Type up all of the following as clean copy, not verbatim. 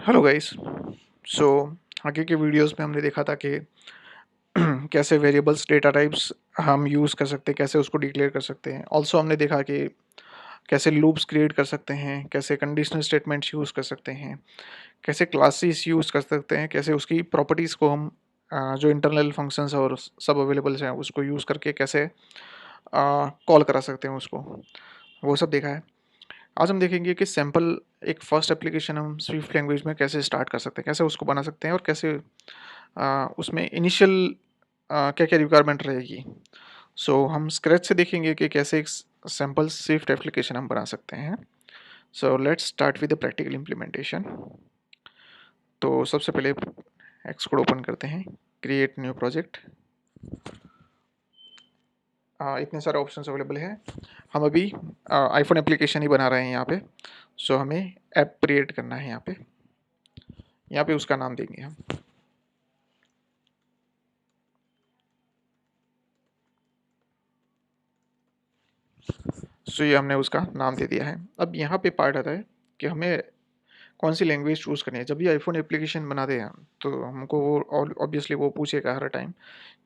Hello guys. सो आगे के videos में हमने देखा था कि कैसे वेरिएबल्स डेटा टाइप्स हम यूज़ कर सकते हैं, कैसे उसको डिक्लेयर कर सकते हैं। ऑल्सो हमने देखा कि कैसे लूप्स क्रिएट कर सकते हैं, कैसे कंडीशनल स्टेटमेंट्स यूज़ कर सकते हैं, कैसे क्लासेस यूज़ कर सकते हैं, कैसे उसकी प्रॉपर्टीज़ को हम जो इंटरनल फंक्शंस और सब अवेलेबल्स हैं उसको यूज़ करके कैसे कॉल करा सकते हैं उसको, वो सब देखा है। आज हम देखेंगे कि सैम्पल एक फर्स्ट एप्लीकेशन हम स्विफ्ट लैंग्वेज में कैसे स्टार्ट कर सकते हैं, कैसे उसको बना सकते हैं और कैसे उसमें इनिशियल क्या क्या रिक्वायरमेंट रहेगी। सो हम स्क्रैच से देखेंगे कि कैसे एक सैम्पल स्विफ्ट एप्लीकेशन हम बना सकते हैं। So let's start with the practical implementation. तो सबसे पहले एक्सकोड ओपन करते हैं, क्रिएट न्यू प्रोजेक्ट। इतने सारे ऑप्शंस अवेलेबल हैं। हम अभी आईफोन एप्लीकेशन ही बना रहे हैं यहाँ पे। सो हमें ऐप क्रिएट करना है यहाँ पे उसका नाम देंगे हम। सो ये हमने उसका नाम दे दिया है। अब यहाँ पे पार्ट आता है कि हमें कौन सी लैंग्वेज चूज़ करनी है। जब भी आईफोन एप्लीकेशन बनाते हैं तो हमको वो ऑब्वियसली वो पूछेगा हर टाइम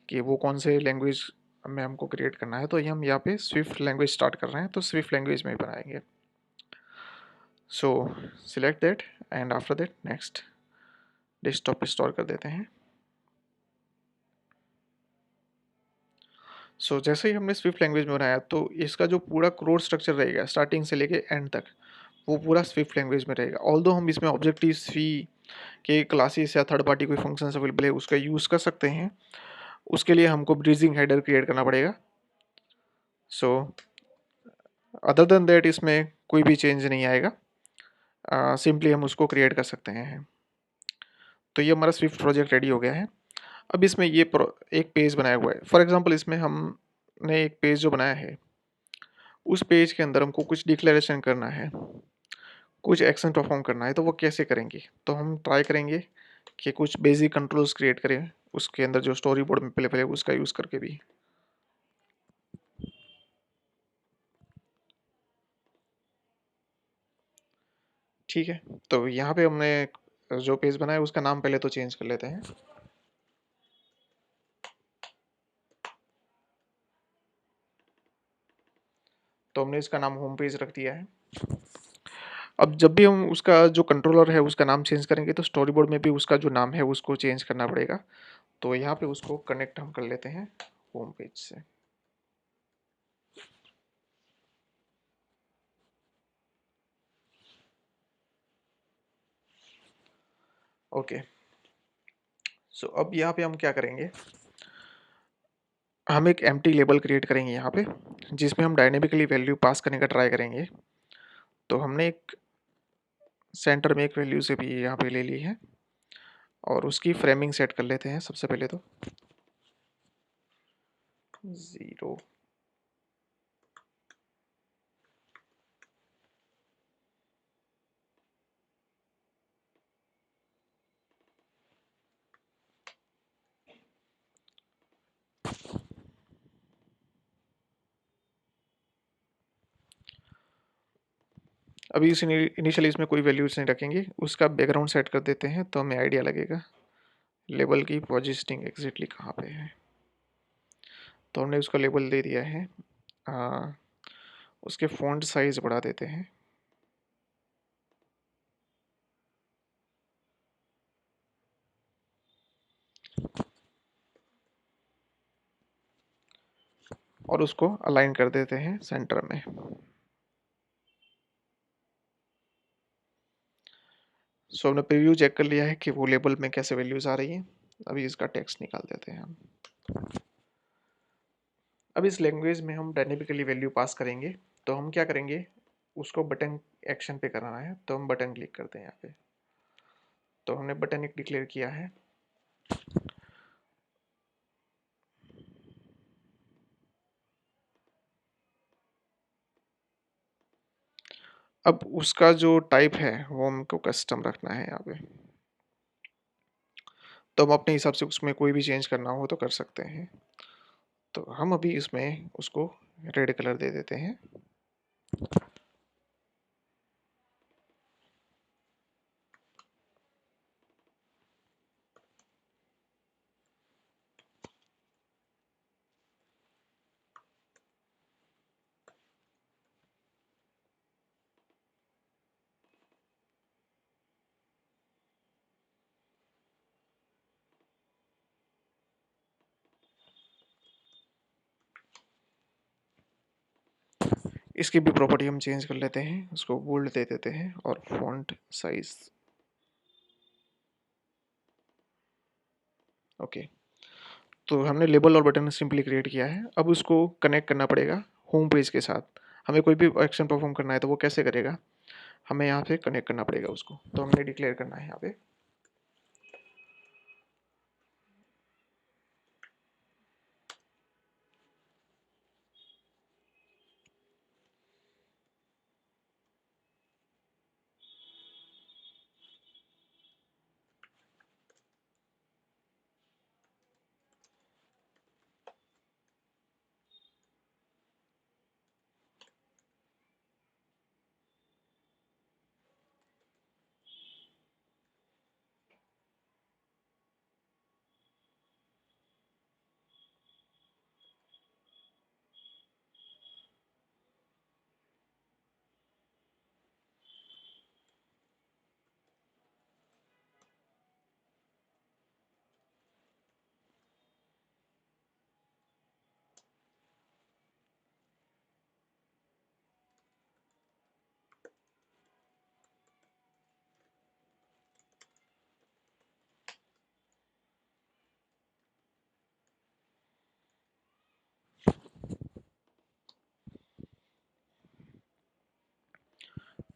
कि वो कौन से लैंग्वेज में हमको क्रिएट करना है। तो ये हम यहाँ पे स्विफ्ट लैंग्वेज स्टार्ट कर रहे हैं, तो स्विफ्ट लैंग्वेज में ही बनाएंगे। सो select that and after that next desktop पे स्टोर कर देते हैं। जैसे ही हमने स्विफ्ट लैंग्वेज में बनाया तो इसका जो पूरा कोड स्ट्रक्चर रहेगा स्टार्टिंग से लेके एंड तक, वो पूरा स्विफ्ट लैंग्वेज में रहेगा। ऑल्दो हम इसमें ऑब्जेक्टिव सी के क्लासेस या थर्ड पार्टी कोई फंक्शंस अवेलेबल है उसका यूज़ कर सकते हैं। उसके लिए हमको ब्रीजिंग हेडर क्रिएट करना पड़ेगा। सो अदर देन दैट इसमें कोई भी चेंज नहीं आएगा, सिंपली हम उसको क्रिएट कर सकते हैं। तो ये हमारा स्विफ्ट प्रोजेक्ट रेडी हो गया है। अब इसमें ये एक पेज बनाया हुआ है। फॉर एग्जांपल इसमें हमने एक पेज जो बनाया है, उस पेज के अंदर हमको कुछ डिक्लेरेशन करना है, कुछ एक्शन परफॉर्म करना है। तो वो कैसे करेंगे, तो हम ट्राई करेंगे कि कुछ बेसिक कंट्रोल्स क्रिएट करें उसके अंदर जो स्टोरी बोर्ड में पहले पहले उसका यूज़ करके भी। ठीक है, तो यहाँ पे हमने जो पेज बनाया है उसका नाम पहले तो चेंज कर लेते हैं। तो हमने इसका नाम होम पेज रख दिया है। अब जब भी हम उसका जो कंट्रोलर है उसका नाम चेंज करेंगे तो स्टोरी बोर्ड में भी उसका जो नाम है उसको चेंज करना पड़ेगा। तो यहाँ पे उसको कनेक्ट हम कर लेते हैं होम पेज से। ओके, सो अब यहाँ पे हम क्या करेंगे, हम एक एम्प्टी लेबल क्रिएट करेंगे यहाँ पे, जिसमें हम डायनेमिकली वैल्यू पास करने का ट्राई करेंगे। तो हमने एक सेंटर में एक वैल्यू से भी यहाँ पे ले ली है और उसकी फ्रेमिंग सेट कर लेते हैं सबसे पहले तो 0। अभी इस इनिशियली इसमें कोई वैल्यूज नहीं रखेंगे, उसका बैकग्राउंड सेट कर देते हैं तो हमें आइडिया लगेगा लेबल की पोजिशनिंग एग्जैक्टली कहाँ पे है। तो हमने उसका लेबल दे दिया है। आ, उसके फ़ॉन्ट साइज बढ़ा देते हैं। और उसको अलाइन कर देते हैं सेंटर में। हमने प्रीव्यू चेक कर लिया है कि वो लेबल में कैसे वैल्यूज आ रही हैं। अभी इसका टेक्स्ट निकाल देते हैं हम। अब इस लैंग्वेज में हम डायनेमिकली वैल्यू पास करेंगे। तो हम क्या करेंगे, उसको बटन एक्शन पे करना है तो हम बटन क्लिक करते हैं यहाँ पे। तो हमने बटन एक डिक्लेयर किया है। अब उसका जो टाइप है वो हमको कस्टम रखना है यहाँ पे। तो हम अपने हिसाब से उसमें कोई भी चेंज करना हो तो कर सकते हैं। तो हम अभी इसमें उसको रेड कलर दे देते हैं। इसकी भी प्रॉपर्टी हम चेंज कर लेते हैं, उसको बोल्ड दे देते हैं और फॉन्ट साइज ओके। तो हमने लेबल और बटन सिंपली क्रिएट किया है। अब उसको कनेक्ट करना पड़ेगा होम पेज के साथ। हमें कोई भी एक्शन परफॉर्म करना है तो वो कैसे करेगा, हमें यहाँ पे कनेक्ट करना पड़ेगा उसको। तो हमने डिक्लेयर करना है यहाँ पे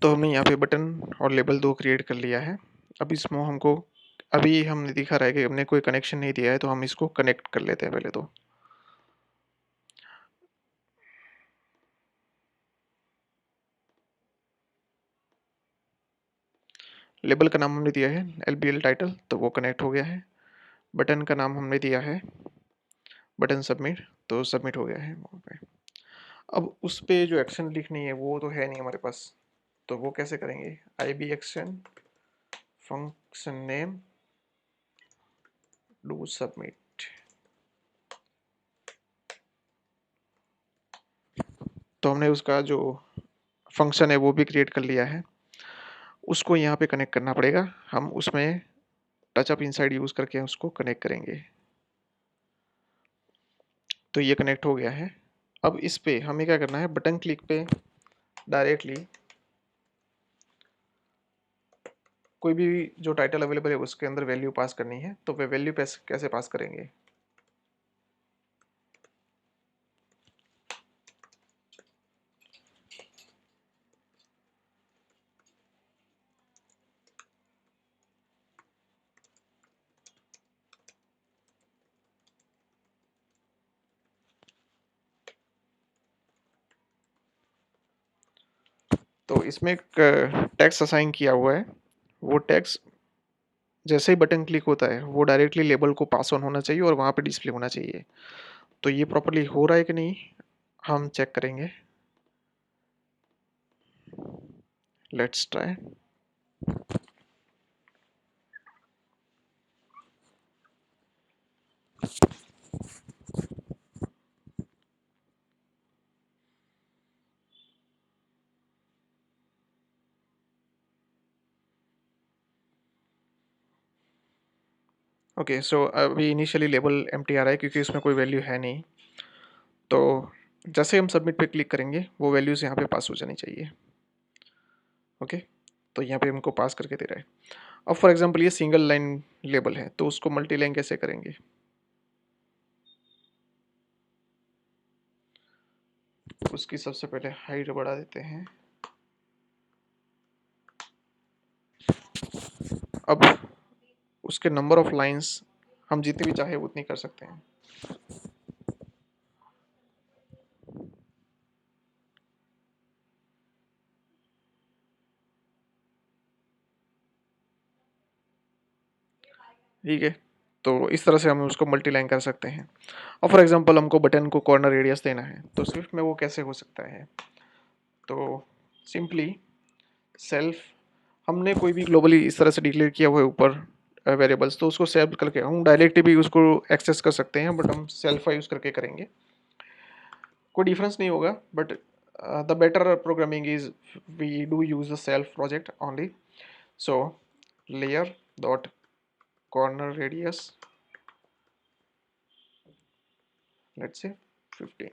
तो हमने यहाँ पे बटन और लेबल दो क्रिएट कर लिया है। अब इसमें हमको अभी हमने दिखा रहा है कि हमने कोई कनेक्शन नहीं दिया है, तो हम इसको कनेक्ट कर लेते हैं पहले। तो लेबल का नाम हमने दिया है LBL टाइटल, तो वो कनेक्ट हो गया है। बटन का नाम हमने दिया है बटन सबमिट, तो सबमिट हो गया है वहाँ पे। अब उस पे जो एक्शन लिखनी है वो तो है नहीं हमारे पास, तो वो कैसे करेंगे, IB action function name do submit. तो हमने उसका जो फंक्शन है वो भी क्रिएट कर लिया है, उसको यहाँ पे कनेक्ट करना पड़ेगा। हम उसमें टचअप इनसाइड यूज़ करके उसको कनेक्ट करेंगे। तो ये कनेक्ट हो गया है। अब इस पे हमें क्या करना है, बटन क्लिक पे डायरेक्टली कोई भी जो टाइटल अवेलेबल है उसके अंदर वैल्यू पास करनी है। तो वे वैल्यू कैसे पास करेंगे, तो इसमें एक टैक्स असाइन किया हुआ है। वो टैक्स जैसे ही बटन क्लिक होता है वो डायरेक्टली लेबल को पास ऑन होना चाहिए और वहाँ पे डिस्प्ले होना चाहिए। तो ये प्रॉपर्ली हो रहा है कि नहीं हम चेक करेंगे। Let's try. ओके, सो अभी इनिशियली लेबल एम्प्टी आ रहा है क्योंकि इसमें कोई वैल्यू है नहीं। तो जैसे हम सबमिट पे क्लिक करेंगे वो वैल्यूज़ यहाँ पे पास हो जानी चाहिए। ओके, तो यहाँ पे हमको पास करके दे रहा है। अब फॉर एग्जांपल ये सिंगल लाइन लेबल है, तो उसको मल्टी लाइन कैसे करेंगे। उसकी सबसे पहले हाइट बढ़ा देते हैं। अब उसके नंबर ऑफ लाइंस हम जितनी भी चाहे उतनी कर सकते हैं। ठीक है, तो इस तरह से हम उसको मल्टी लाइन कर सकते हैं। और फॉर एग्जांपल हमको बटन को कॉर्नर रेडियस देना है, तो स्विफ्ट में वो कैसे हो सकता है। तो सिंपली सेल्फ हमने कोई भी ग्लोबली इस तरह से डिक्लेयर किया हुआ है ऊपर वेरिएबल्स, तो उसको सेव करके हम डायरेक्टली भी उसको एक्सेस कर सकते हैं, बट हम सेल्फ यूज़ करके करेंगे। कोई डिफरेंस नहीं होगा, but the better programming is we do use the self project only. So layer dot corner radius, let's say 15,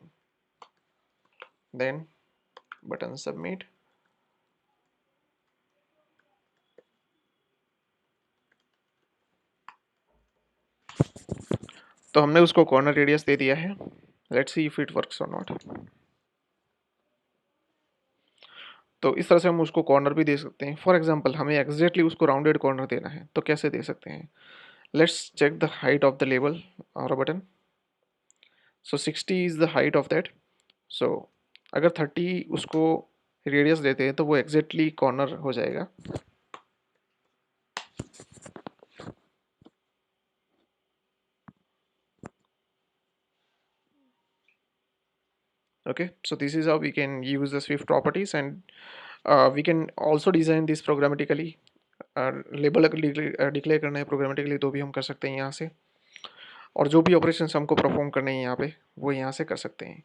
then button submit. तो हमने उसको कॉर्नर रेडियस दे दिया है। Let's see if it works और नॉट। तो इस तरह से हम उसको कॉर्नर भी दे सकते हैं। फॉर एग्जांपल हमें एग्जैक्टली उसको राउंडेड कॉर्नर देना है, तो कैसे दे सकते हैं? Let's check the height of the label और button. So 60 is the height of that. So अगर 30 उसको रेडियस देते हैं तो वो एग्जैक्टली कॉर्नर हो जाएगा। Okay, so this is how we can use the Swift properties, and we can also design this programmatically. Label अगर डिक्लेयर करना है प्रोग्रामेटिकली तो भी हम कर सकते हैं यहाँ से, और जो भी ऑपरेशंस हमको परफॉर्म करने हैं यहाँ पे वो यहाँ से कर सकते हैं।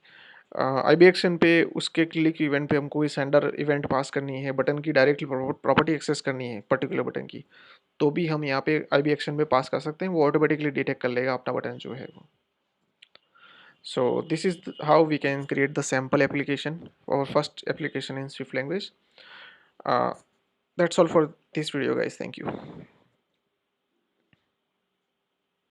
आई बी एक्शन पे उसके क्लिक इवेंट पे हमको सेंडर इवेंट पास करनी है, बटन की डायरेक्टली प्रॉपर्टी एक्सेस करनी है पर्टिकुलर बटन की, तो भी हम यहाँ पे आई बी एक्शन पे पास कर सकते हैं, वो ऑटोमेटिकली डिटेक्ट कर लेगा अपना बटन जो है वो। So this is how we can create the sample application, our first application in Swift language. Uh, that's all for this video, guys. Thank you.